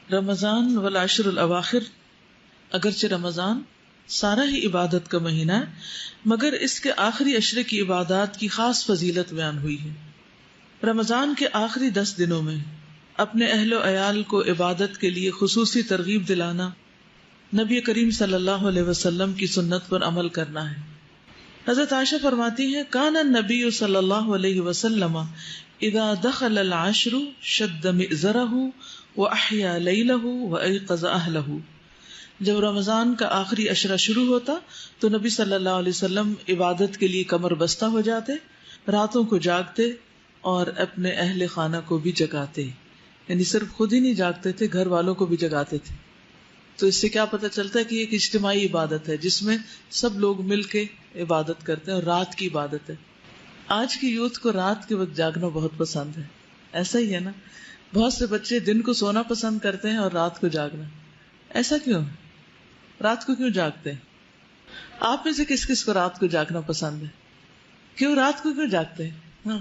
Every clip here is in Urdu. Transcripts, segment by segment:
رمضان والعشر الاواخر، اگرچہ رمضان سارا ہی عبادت کا مہینہ ہے مگر اس کے آخری عشرے کی عبادات کی خاص فضیلت بیان ہوئی ہے۔ رمضان کے آخری 10 دنوں میں اپنے اہل و عیال کو عبادت کے لیے خصوصی ترغیب دلانا نبی کریم صلی اللہ علیہ وسلم کی سنت پر عمل کرنا ہے۔ حضرت عائشہ فرماتی ہیں کان النبی صلی اللہ علیہ وسلم اذا دخل العشر شد مئزرہ واحیا لیلہ وایقظ اہلہ، جب رمضان کا آخری عشرہ شروع ہوتا تو نبی صلی اللہ علیہ وسلم عبادت کے لیے کمر بستہ ہو جاتے، راتوں کو جاگتے اور اپنے اہل خانہ کو بھی جگاتے، یعنی صرف خود ہی نہیں جاگتے تھے، گھر والوں کو بھی جگاتے تھے۔ تو اس سے کیا پتہ چلتا ہے کہ یہ ایک اجتماعی عبادت ہے جس میں سب لوگ مل کے عبادت کرتے ہیں اور رات کی عبادت ہے۔ آج کی یوتھ کو رات کے وقت جاگنا بہت پسند ہے، ایسا ہی ہے نا؟ بہت سے بچے دن کو سونا پسند کرتے ہیں اور رات کو جاگنا، ایسا کیوں ہے؟ رات کو کیوں جاگتے ہیں؟ آپ میں سے کس کس کو رات کو جاگنا پسند ہے؟ کیوں رات کو کیوں جاگتے ہیں؟ ہاں،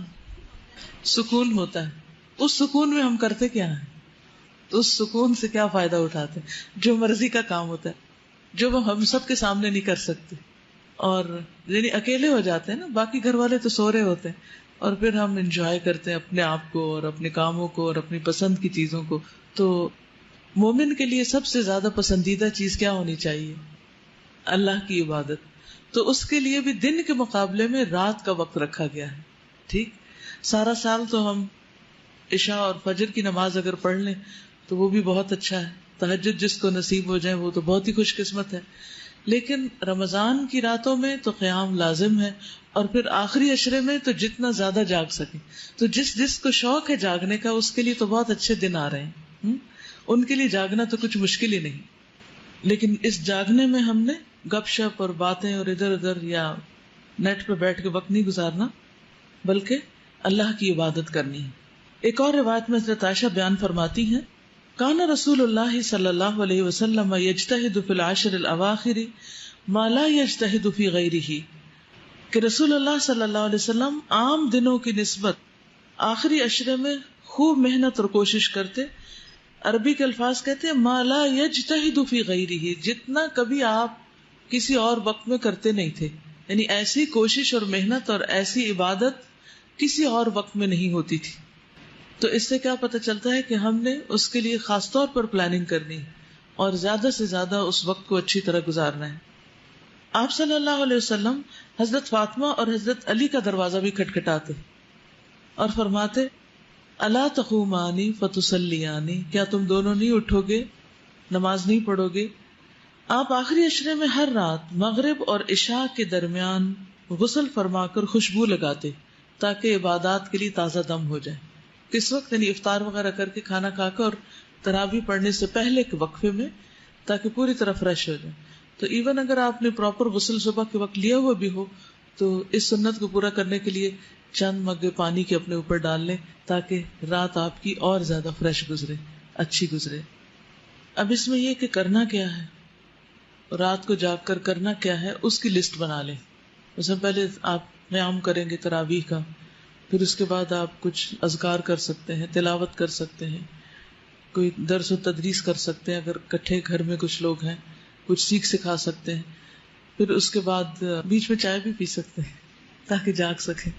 سکون ہوتا ہے۔ اس سکون میں ہم کرتے کیا ہیں؟ اس سکون سے کیا فائدہ اٹھاتے ہیں؟ جو مرضی کا کام ہوتا ہے جو ہم سب کے سامنے نہیں کر سکتے، اور یعنی اکیلے ہو جاتے ہیں نا، باقی گھر والے تو سو رہے ہوتے ہیں اور پھر ہم انجوائے کرتے ہیں اپنے آپ کو اور اپنے کاموں کو اور اپنی پسند کی چیزوں کو۔ تو مومن کے لیے سب سے زیادہ پسندیدہ چیز کیا ہونی چاہیے؟ اللہ کی عبادت۔ تو اس کے لیے بھی دن کے مقابلے میں رات کا وقت رکھا گیا ہے۔ ٹھیک، سارا سال تو ہم عشاء اور فجر کی نماز اگر پڑھ لیں تو وہ بھی بہت اچھا ہے، تہجد جس کو نصیب ہو جائے وہ تو بہت ہی خوش قسمت ہے، لیکن رمضان کی راتوں میں تو قیام لازم ہے، اور پھر آخری عشرے میں تو جتنا زیادہ جاگ سکیں۔ تو جس کو شوق ہے جاگنے کا اس کے لیے تو بہت اچھے دن آ رہے ہیں، ان کے لیے جاگنا تو کچھ مشکل ہی نہیں۔ لیکن اس جاگنے میں ہم نے گپ شپ اور باتیں اور ادھر ادھر یا نیٹ پہ بیٹھ کے وقت نہیں گزارنا، بلکہ اللہ کی عبادت کرنی ہے۔ ایک اور روایت میں حضرت عائشہ بیان فرماتی ہیں کان رسول اللہ صلی اللہ علیہ وسلم یجتہد فی العشر الاواخر ما لا یجتہد فی غیرہ، کہ رسول اللہ صلی اللہ علیہ وسلم عام دنوں کی نسبت آخری عشرے میں خوب محنت اور کوشش کرتے۔ عربی کے الفاظ کہتے ہیں ما لا یجتہد فی غیرہ، جتنا کبھی آپ کسی اور وقت میں کرتے نہیں تھے، یعنی ایسی کوشش اور محنت اور ایسی عبادت کسی اور وقت میں نہیں ہوتی تھی۔ تو اس سے کیا پتہ چلتا ہے کہ ہم نے اس کے لیے خاص طور پر پلاننگ کرنی اور زیادہ سے زیادہ اس وقت کو اچھی طرح گزارنا ہے۔ آپ صلی اللہ علیہ وسلم حضرت فاطمہ اور حضرت علی کا دروازہ بھی کھٹکھٹاتے اور فرماتے الا تقومانی فتصلیانی، کیا تم دونوں نہیں اٹھو گے، نماز نہیں پڑھو گے؟ آپ آخری عشرے میں ہر رات مغرب اور عشاء کے درمیان غسل فرما کر خوشبو لگاتے تاکہ عبادات کے لیے تازہ دم ہو جائے۔ کس وقت؟ یعنی افطار وغیرہ کر کے کھانا کھا کر اور تراویح پڑھنے سے پہلے کے وقفے میں، تاکہ پوری طرح فریش ہو جائے۔ تو ایون اگر آپ نے پراپر غسل صبح کے وقت لیا ہوا بھی ہو تو اس سنت کو پورا کرنے کے لیے چند مگ پانی کے اپنے اوپر ڈال لیں تاکہ رات آپ کی اور زیادہ فریش گزرے، اچھی گزرے۔ اب اس میں یہ کہ کرنا کیا ہے، رات کو جاگ کر کرنا کیا ہے، اس کی لسٹ بنا لیں۔ اس میں پہلے آپ قیام کریں گے تراویح کا، پھر اس کے بعد آپ کچھ اذکار کر سکتے ہیں، تلاوت کر سکتے ہیں، کوئی درس و تدریس کر سکتے ہیں، اگر کٹھے گھر میں کچھ لوگ ہیں کچھ سیکھ سکھا سکتے ہیں، پھر اس کے بعد بیچ میں چائے بھی پی سکتے ہیں تاکہ جاگ سکیں۔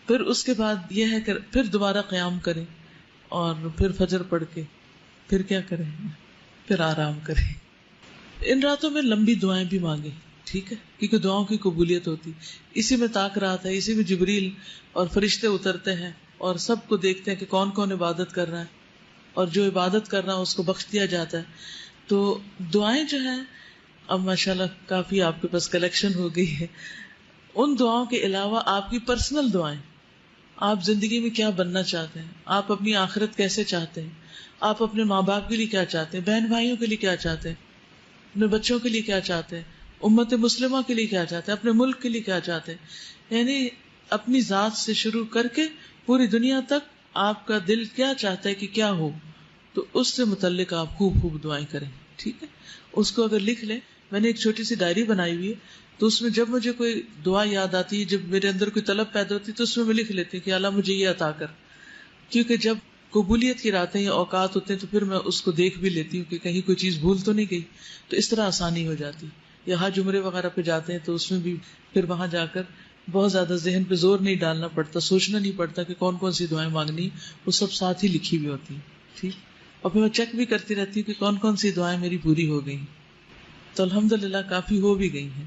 پھر اس کے بعد یہ ہے کہ پھر دوبارہ قیام کریں اور پھر فجر پڑھ کے پھر کیا کریں، پھر آرام کریں۔ ان راتوں میں لمبی دعائیں بھی مانگیں، ٹھیک ہے، کیونکہ دعاؤں کی قبولیت ہوتی، اسی میں طاق رات ہے، اسی میں جبریل اور فرشتے اترتے ہیں اور سب کو دیکھتے ہیں کہ کون کون عبادت کر رہا ہے، اور جو عبادت کر رہا ہے اس کو بخش دیا جاتا ہے۔ تو دعائیں جو ہیں اب ماشاءاللہ کافی آپ کے پاس کلیکشن ہو گئی ہے، ان دعاؤں کے علاوہ آپ کی پرسنل دعائیں، آپ زندگی میں کیا بننا چاہتے ہیں، آپ اپنی آخرت کیسے چاہتے ہیں، آپ اپنے ماں باپ کے لیے کیا چاہتے ہیں، بہن بھائیوں کے لیے کیا چاہتے ہیں، اپنے بچوں کے لیے کیا چاہتے ہیں، امت مسلمہ کے لیے کیا چاہتے ہیں، اپنے ملک کے لیے کیا چاہتے ہیں، یعنی اپنی ذات سے شروع کر کے پوری دنیا تک آپ کا دل کیا چاہتا ہے کہ کیا ہو، تو اس سے متعلق آپ خوب خوب دعائیں کریں، ٹھیک ہے۔ اس کو اگر لکھ لیں، میں نے ایک چھوٹی سی ڈائری بنائی ہوئی ہے، تو اس میں جب مجھے کوئی دعا یاد آتی ہے، جب میرے اندر کوئی طلب پیدا ہوتی ہے تو اس میں لکھ لیتی ہوں کہ اللہ مجھے یہ عطا کر، کیونکہ جب قبولیت کی راتیں یا اوقات ہوتے ہیں تو پھر میں اس کو دیکھ بھی لیتی ہوں کہ کہیں کوئی چیز بھول تو نہیں گئی، تو اس طرح آسانی ہو جاتی. یا حج عمرے وغیرہ پہ جاتے ہیں تو اس میں بھی پھر وہاں جا کر بہت زیادہ ذہن پہ زور نہیں ڈالنا پڑتا، سوچنا نہیں پڑتا کہ کون کون سی دعائیں مانگنی، وہ سب ساتھ ہی لکھی ہوئی ہوتی ہیں. ٹھیک. اور پھر میں چیک بھی کرتی رہتی ہوں کہ کون کون سی دعائیں میری پوری ہو گئی. تو الحمدللہ کافی ہو بھی گئی ہیں.